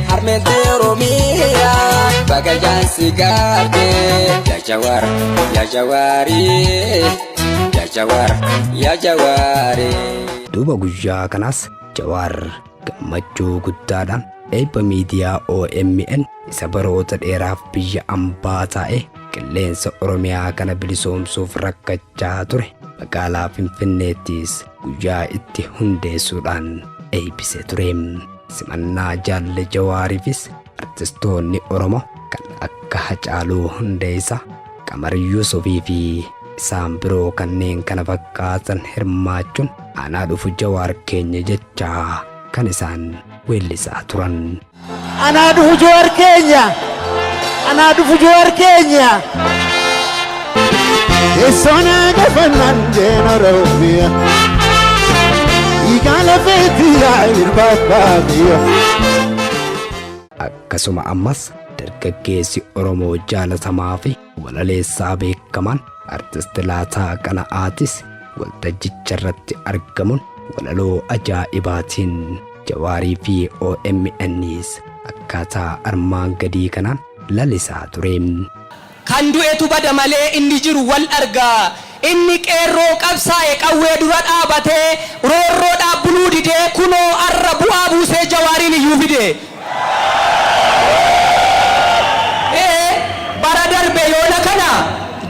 harmeente Oromiyaa baga jaansi gaarte yaa jawaari. Duuba guyyaa kanaas Jawaar gammachuu guddaadhaan eebba miidiyaa OMN isa baroota dheeraaf biyya ambaa taa'e qilleensa Oromiyaa kana bilisoomsuuf rakkachaa ture magaalaa Finfinneettis guyyaa itti hundeessuudhaan eebbisee ture. Simannaa jaalle Jawaariifis artistoonni Oromoo kan akka Hacaaluu Hundeessaa, Qamar Yuusufii fi isaan biroo kanneen kana fakkaatan hirmaachuun anaa dhufu Jawaar keenya jechaa kan isaan weellisaa turan. Anaa dhufu Jawaar keenya, anaa dhufu Jawaar keenya. Eessona gafannaan jeen Oromiyaa, igaala feetiyaa irbaabaabiyaa. Akkasuma ammas dargaggeessi Oromoo jaalatamaa fi walaleessaa beekamaan artist Laataa Qana'aatis waltajjicha irratti argamuun walaloo ajaa'ibaatiin Jawaarii fi OMNs akkaataa armaan gadii kanaan lalisaa ture. Kan du'etu bada malee inni jiru wal argaa. Inni qeerroo qabsaa'e qawwee dura dhaabatee roorroodhaaf buluu didee kunoo arra bu'aa buusee Jawaariin iyyuu fide. Bara darbe yoona kana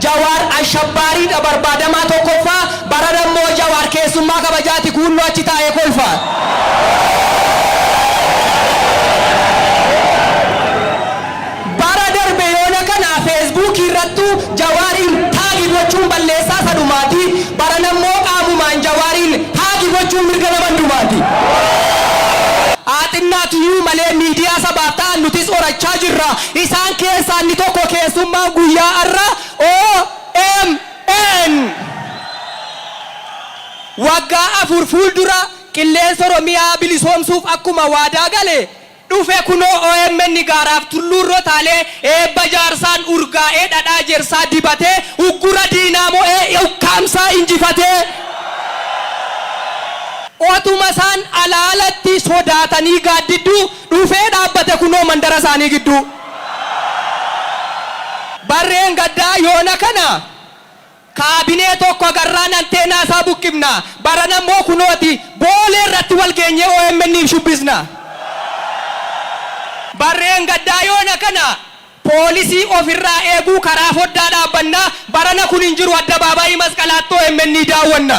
Jawaar ashabbaariidha barbaadamaa tokkoffaa, bara dammoo Jawaar keessummaa kabajaati kuunnoo achi taa'ee kolfa. Bara darbe yoona kana Facebook irrattu Jawaariin taagi gochuun balleessaa sadumaati, bara dammoo qaamumaan Jawaariin taagi gochuun mirga nama hundumaati. Aaxinnaatiyyuu malee miidiyaa sabaaf ta'an nutis horachaa jirra. Isaan keessaa inni tokko keessummaa guyyaa har'a OMN. Waggaa 4 fuuldura qilleensa Oromiyaa bilisoomsuuf akkuma waadaa gale dhufe kunoo OMN gaaraaf tulluurroo taalee eebba jaarsaan urgaa'ee dhadhaa jersaa dibatee uggura diinaa mo'ee ukkaamsaa injifatee. Otuma isaan alaalatti sodaatanii gaaddidduu dhufee dhaabbate kunoo mandara isaanii gidduu. Barreen gaddaa yoona kana kaabinee tokko agarraan anteenaa isaa buqqifna. Baran ammoo kunooti boolee irratti wal geenyee OMN'if shubbisna. Barreen gaddaa yoona kana poolisii ofirraa eeguu karaa foddaa dhaabbanna. Barana kun hin jiru addabaabaayii masqalaatti OMN daawwanna.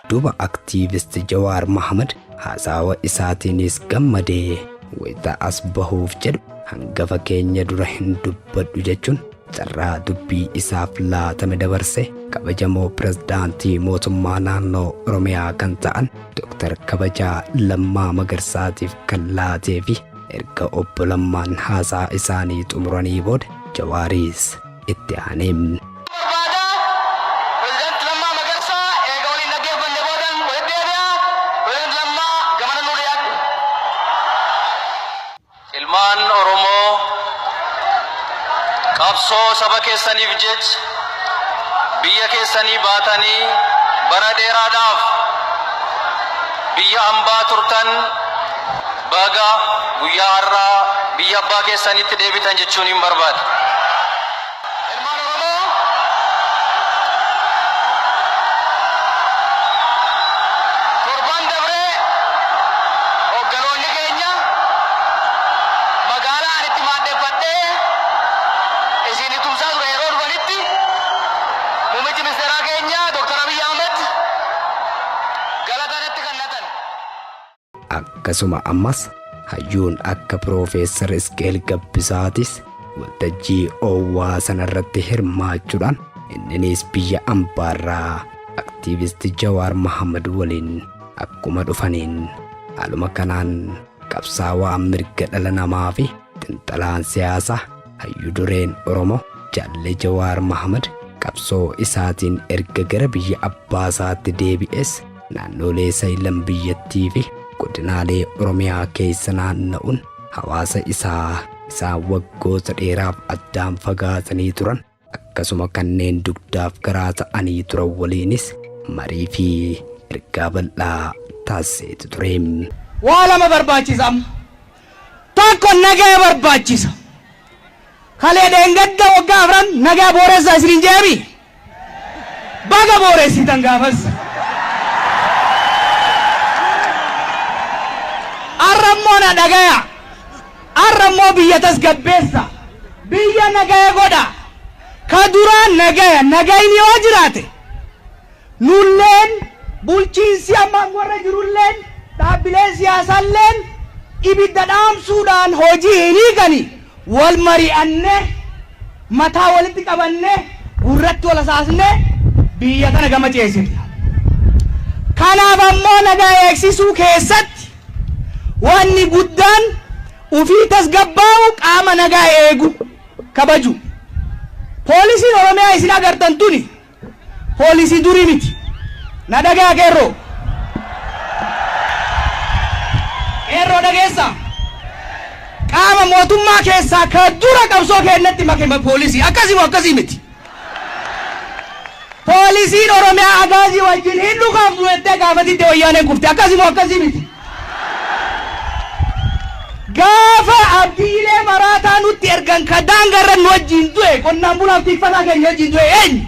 Duuba aktiivist Jawaar Mohaammed haasawa isaatiinis gammadee wayita as bahuuf jedhu hangafa keenya dura hin dubbadhu jechuun carraa dubbii isaaf laatame dabarse kabajamoo pirezidaantii mootummaa naannoo Oromiyaa kan ta'an Dr. Kabajaa Lammaa Magarsaatiif kan laatee fi erga obbo Lammaan haasaa isaanii xumuranii booda Jawaaris itti aaneem. Oromoo qabsoo saba keessaniif jecha biyya keessanii baatanii bara dheeraadhaaf biyya hambaa turtan baga guyyaa har'aa biyya abbaa keessanitti deebitan jechuun hin barbaada. ministeeraa keenya Dr. Abiy Ahmed galatanatti kennatan. Akkasuma ammas hayyuun akka Piroofeesar Isqeel Gabbisaatis waltajjii oowwaa sanarratti hirmaachuudhaan inninis biyya ambaarraa aktiivistii Jawaar Mohaammed waliin akkuma dhufaniin haaluma kanaan qabsaawaa mirga dhala namaa fi xiinxalaan siyaasaa hayyuu dureen Oromoo Jaalle Jawaar Mohaammed qabsoo isaatiin erga gara biyya abbaasaatti deebi'es naannolee saylan biyyattii fi godinaalee Oromiyaa keessa naanna'uun hawaasa isaa waggoota dheeraaf addaan fagaatanii turan akkasuma kanneen dugdaaf garaa ta'anii turan waliinis marii fi ergaa bal'aa taasiseetu ture. Waa lama barbaachisa amma. Tokko nagaa barbaachisa. Kalee dheengadda waggaa afran nagaa booreessaa isin jeebi. Baga booreessitan gaafas. Arrammoo na dhagaya. Arrammoo biyya tasgabbeessa. Biyya nagaya godha. Ka duraan nagayni yoo jiraate. Nulleen bulchiinsi amma warra jirulleen dhaabbileen siyaasalleen ibidda dhaamsuudhaan hojii hin hiikani wal mari'anne mataa walitti qabanne gurratti wal asaasne biyya kana gama ceesifna. Kanaaf ammoo nagaa eegsisuu keessatti wanni guddaan ufii tasgabbaa'u qaama nagaa eegu kabaju. Poolisiin Oromiyaa isin agartan tuni poolisii durii miti. Na dhagaa qeerroo. Qeerroo dhageessa. Qaama mootummaa keessaa ka dura qabsoo keenyatti makame poolisii akkasii miti. Poolisiin Oromiyaa agaazii wajjin hin dhugaaf du'ettee gaafatitti wayyaaneen kufte akkasii miti. Gaafa abdiilee maraataa nutti ergan ka daangarra nu wajjin du'e qonnaan bulaaf tikfataa keenya wajjin du'e eenyu?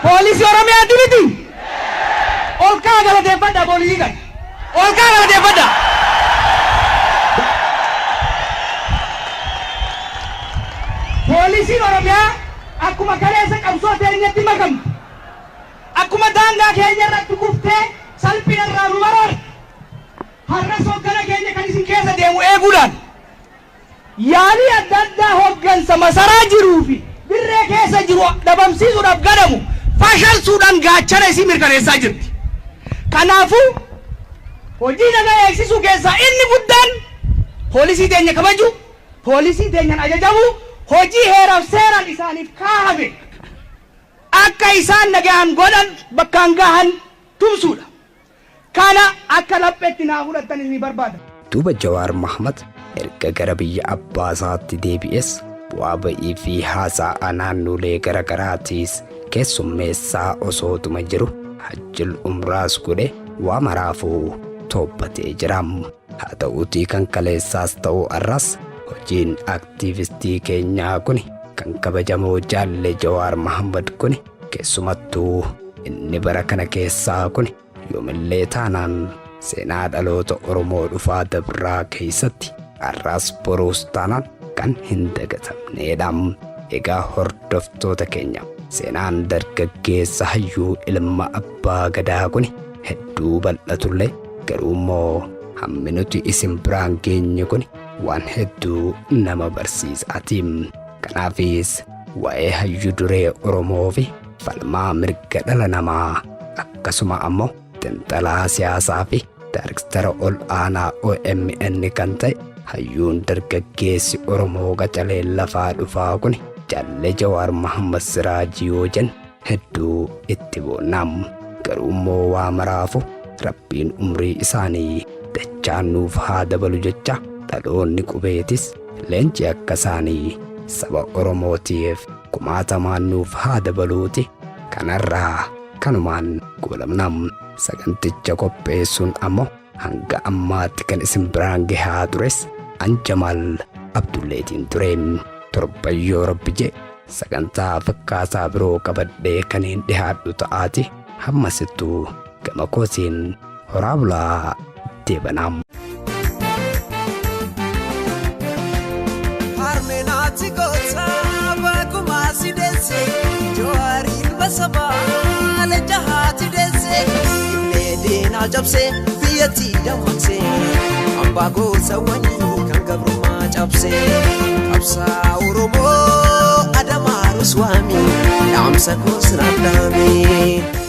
Polisi Oromiyaa miti. Ol kaa galateeffadha poolisii kan. Ol kaa galateeffadha. Poolisiin Oromiyaa akkuma kaleessa qabsoo teenyatti makamte. Akkuma daangaa keenya irratti kuftee salphina irraa nu baraarte. Har'a hoggana keenya kan isin keessa deemu eeguudhaan yaalii adda addaa hoggansa masaraa jiruu fi dirree keessa jiru dhabamsiisuudhaaf gadamu fashalsuudhaan gaachana isii mirkaneessaa jirti. Kanaafuu hojii nagaa eegsisuu keessaa inni guddaan poolisii teenya kabaju, poolisii teenyan ajajamu, hojii heeraaf seeraan isaaniif kaahame akka isaan nagaan godhan bakkaan gahan tumsuudha. Kana akka lapheetti naa fudhatan ni barbaada. Duuba Jawaar Mohaammed erga gara biyya abbaasaatti deebi'es bu'aa ba'ii fi haasa'aa naannolee garagaraatiis keessummeessaa osootuma jiru hajjil umraas godhe waa maraafuu toobbatee jira. Haa ta'uutii kan kaleessaas ta'uu arras hojiin aktiivistii keenyaa kun kan kabajamoo Jaalle Jawaar Mohaammed kun keessumattuu inni bara kana keessaa kun yoomillee taanaan seenaa dhaloota Oromoo dhufaa dabraa keessatti arras boruus taanaan kan hin dagatamneedha. Egaa hordoftoota keenya seenaan dargaggeessa hayyuu ilma abbaa gadaa kun hedduu bal'atullee garuu immoo hammi nuti isin biraan geenye kun waan hedduu nama barsiisaati. Kanaafis waa'ee hayyuu duree Oromoo fi falmaa mirga dhala namaa akkasuma ammoo xiinxalaa siyaasaa fi daayirektara ol aanaa OMN kan ta'e hayyuun dargaggeessi Oromoo qacalee lafaa dhufaa kun Jaalle Jawaar Mohaammed Siraajii yoo jennu hedduu itti boonnam. Garuu immoo waa maraafu Rabbiin umrii isaanii dachaan nuuf haa dabalu jecha dhaloonni qubeetis leenci akka isaanii saba Oromootiif kumaatamaan nuuf haa dabaluuti. Kanarraa kanumaan goolabnam. Saganticha qopheessuun ammoo hanga ammaatti kan isin biraan gahaa tures Anjamal Abdulleetiin ture. Torbayyoo Rabbi jee sagantaa fakkaataa biroo qabadhee kan hin dhihaadhu ta'aati hammasittuu gama kootiin horaa bulaa deebanam. Armenaati goota bakkuma si deesse Jawaariin Oromiyaa cabsee biyyattii dammaqsee hambaa goosawwanii kan gabrummaa cabsee qabsaa Oromoo Adamaa Ruswaamii dhaamsa koos naaf dhaamee.